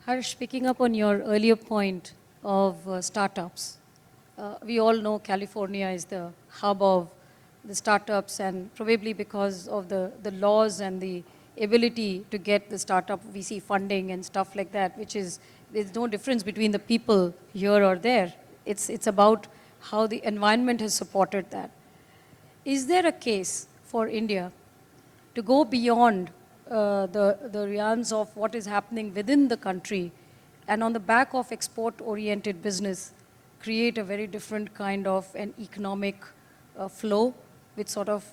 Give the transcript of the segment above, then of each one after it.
Harsh, picking up on your earlier point of startups, we all know California is the hub of the startups, and probably because of the laws and the ability to get the startup VC funding and stuff like that, which is, there's no difference between the people here or there. It's about how the environment has supported that. Is there a case for India to go beyond the realms of what is happening within the country, and on the back of export-oriented business, create a very different kind of an economic flow, which sort of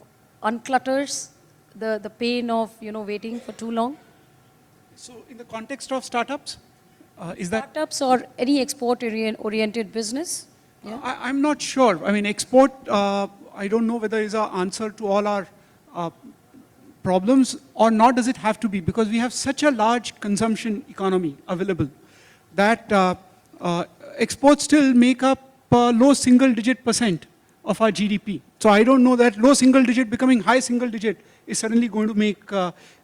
unclutters the pain of waiting for too long? So in the context of startups, is that? Startups or any export-oriented business? Yeah. I'm not sure. I mean, export, I don't know whether is an answer to all our problems or not. Does it have to be? Because we have such a large consumption economy available that exports still make up low single-digit % of our GDP. So I don't know that low single-digit becoming high single-digit is suddenly going to make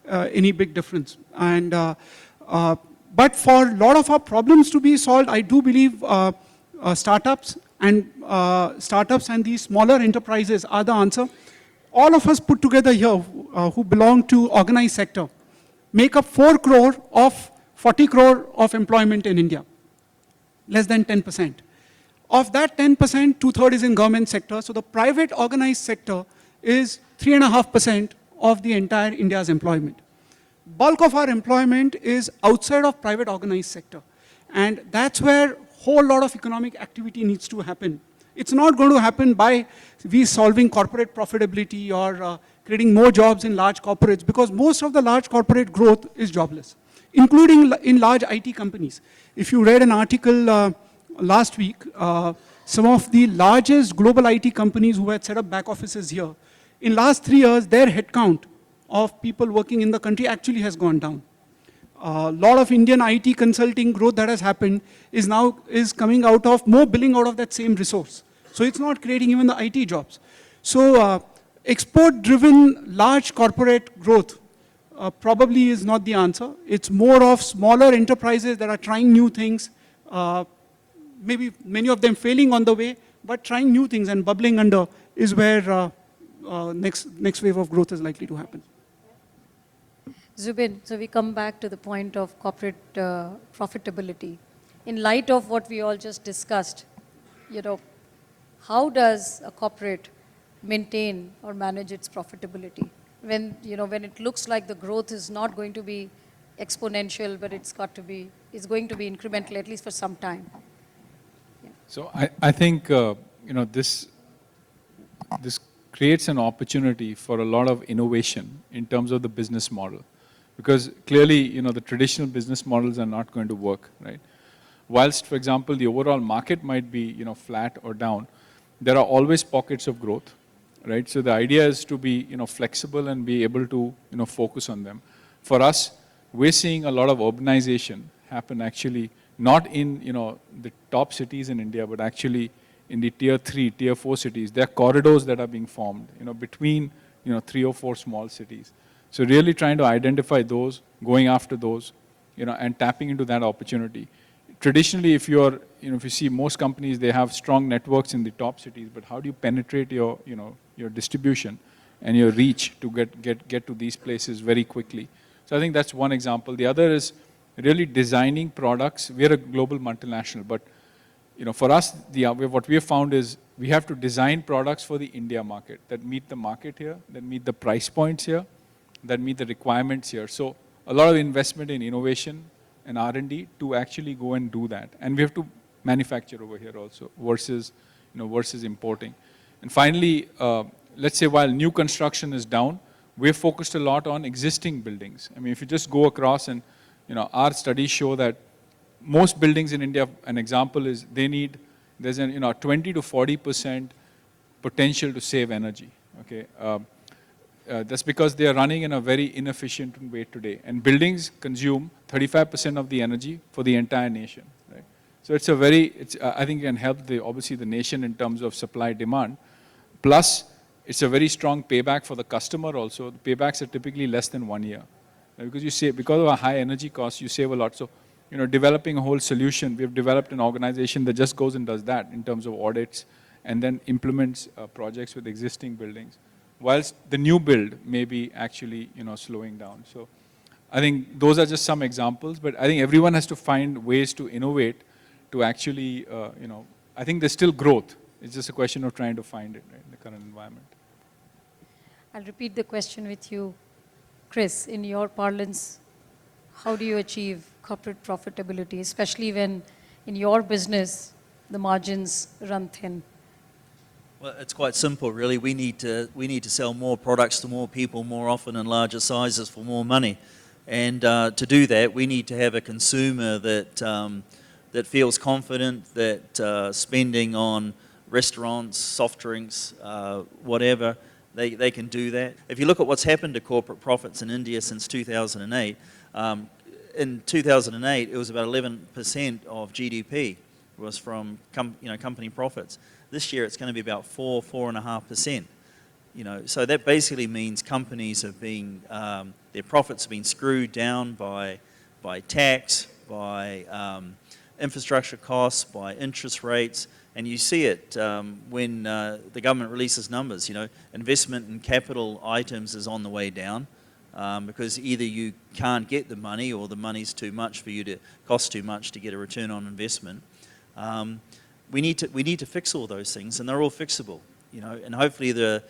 any big difference. And but for a lot of our problems to be solved, I do believe startups and these smaller enterprises are the answer. All of us put together here who belong to organized sector make up 4 crore of 40 crore of employment in India, less than 10%. Of that 10%, 2/3 is in government sector. So the private organized sector is 3.5% of the entire India's employment. Bulk of our employment is outside of private organized sector. And that's where whole lot of economic activity needs to happen. It's not going to happen by we solving corporate profitability or creating more jobs in large corporates, because most of the large corporate growth is jobless, including in large IT companies. If you read an article last week, some of the largest global IT companies who had set up back offices here, in last 3 years, their headcount of people working in the country actually has gone down. A lot of Indian IT consulting growth that has happened is coming out of more billing out of that same resource. So it's not creating even the IT jobs. So export-driven large corporate growth probably is not the answer. It's more of smaller enterprises that are trying new things, maybe many of them failing on the way, but trying new things and bubbling under is where next wave of growth is likely to happen. Zubin, so we come back to the point of corporate profitability. In light of what we all just discussed, how does a corporate maintain or manage its profitability when it looks like the growth is not going to be exponential, but it's going to be incremental, at least for some time? Yeah. So I think this creates an opportunity for a lot of innovation in terms of the business model. Because clearly, the traditional business models are not going to work, right? Whilst, for example, the overall market might be, flat or down, there are always pockets of growth, right? So the idea is to be, flexible and be able to, focus on them. For us, we're seeing a lot of urbanization happen actually, not in, the top cities in India, but actually in the tier 3, tier 4 cities. There are corridors that are being formed, between, 3 or 4 small cities. So really trying to identify those, going after those, and tapping into that opportunity. Traditionally, if you see most companies, they have strong networks in the top cities, but how do you penetrate your distribution and your reach to get to these places very quickly? So I think that's one example. The other is really designing products. We're a global multinational, but for us, what we have found is we have to design products for the India market that meet the market here, that meet the price points here, that meet the requirements here. So a lot of investment in innovation and R&D to actually go and do that. And we have to manufacture over here also versus importing. And finally, let's say while new construction is down, we're focused a lot on existing buildings. I mean, if you just go across and, our studies show that most buildings in India, an example is there's a 20 to 40% potential to save energy, okay? That's because they are running in a very inefficient way today. And buildings consume 35% of the energy for the entire nation, right? So I think it can help obviously the nation in terms of supply demand. Plus, it's a very strong payback for the customer also. The paybacks are typically less than 1 year. Because of a high energy cost, you save a lot. So developing a whole solution. We've developed an organization that just goes and does that in terms of audits and then implements projects with existing buildings, whilst the new build may be actually, slowing down. So I think those are just some examples, but I think everyone has to find ways to innovate to actually, I think there's still growth. It's just a question of trying to find it, right, in the current environment. I'll repeat the question with you, Chris. In your parlance, how do you achieve corporate profitability, especially when in your business the margins run thin? Well, it's quite simple, really. We need to sell more products to more people more often in larger sizes for more money, and to do that, we need to have a consumer that feels confident that spending on restaurants, soft drinks, whatever, they can do that. If you look at what's happened to corporate profits in India since 2008, in 2008 it was about 11% of GDP was from company profits. This year it's going to be about 4.5%. So that basically means companies have been their profits have been screwed down by tax, by infrastructure costs, by interest rates. And you see it when the government releases numbers. Investment in capital items is on the way down because either you can't get the money or the money's too much for you to cost too much to get a return on investment. We need to fix all those things, and they're all fixable. And hopefully the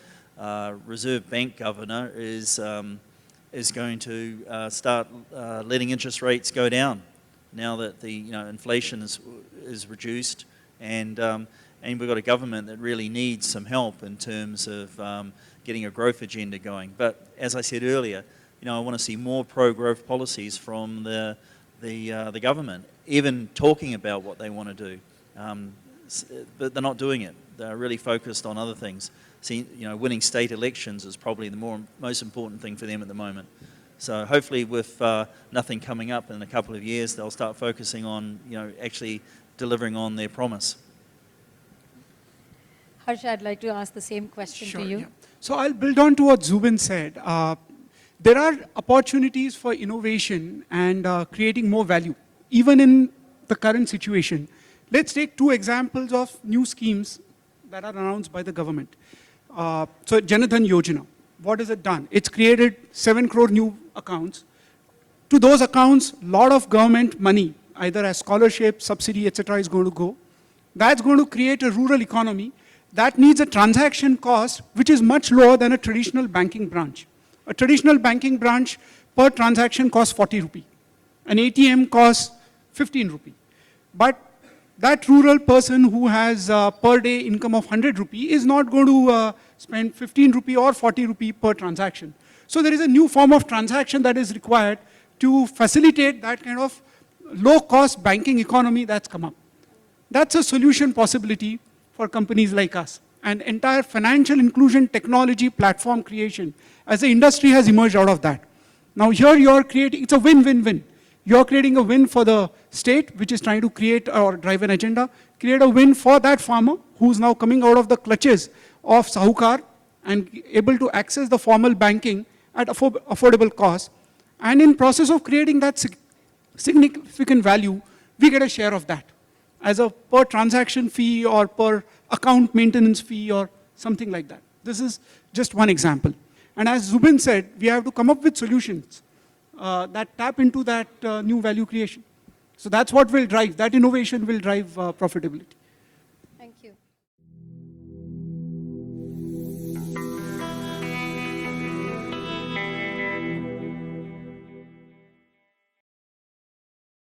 Reserve Bank governor is going to start letting interest rates go down now that the inflation is reduced. And we've got a government that really needs some help in terms of getting a growth agenda going. But as I said earlier, I want to see more pro-growth policies from the government, even talking about what they want to do. But they're not doing it. They're really focused on other things. See, winning state elections is probably the most important thing for them at the moment. So hopefully, with nothing coming up in a couple of years, they'll start focusing on actually delivering on their promise. Harsha, I'd like to ask the same question to you. Yeah. So I'll build on to what Zubin said. There are opportunities for innovation and creating more value, even in the current situation. Let's take two examples of new schemes that are announced by the government. So Jan Dhan Yojana, what has it done? It's created 7 crore new accounts. To those accounts, a lot of government money, either as scholarship, subsidy, etc., is going to go. That's going to create a rural economy that needs a transaction cost which is much lower than a traditional banking branch. A traditional banking branch per transaction costs 40 rupee. An ATM costs 15 rupee. But that rural person who has per day income of 100 rupee is not going to spend 15 rupee or 40 rupee per transaction. So there is a new form of transaction that is required to facilitate that kind of low-cost banking economy that's come up. That's a solution possibility for companies like us. And entire financial inclusion technology platform creation as the industry has emerged out of that. Now here you're creating, it's a win-win-win. You're creating a win for the state, which is trying to create or drive an agenda, create a win for that farmer who's now coming out of the clutches of Sahukar and able to access the formal banking at affordable cost. And in process of creating that significant value, we get a share of that as a per transaction fee or per account maintenance fee or something like that. This is just one example. And as Zubin said, we have to come up with solutions that tap into that new value creation. So that's what will drive, that innovation will drive profitability.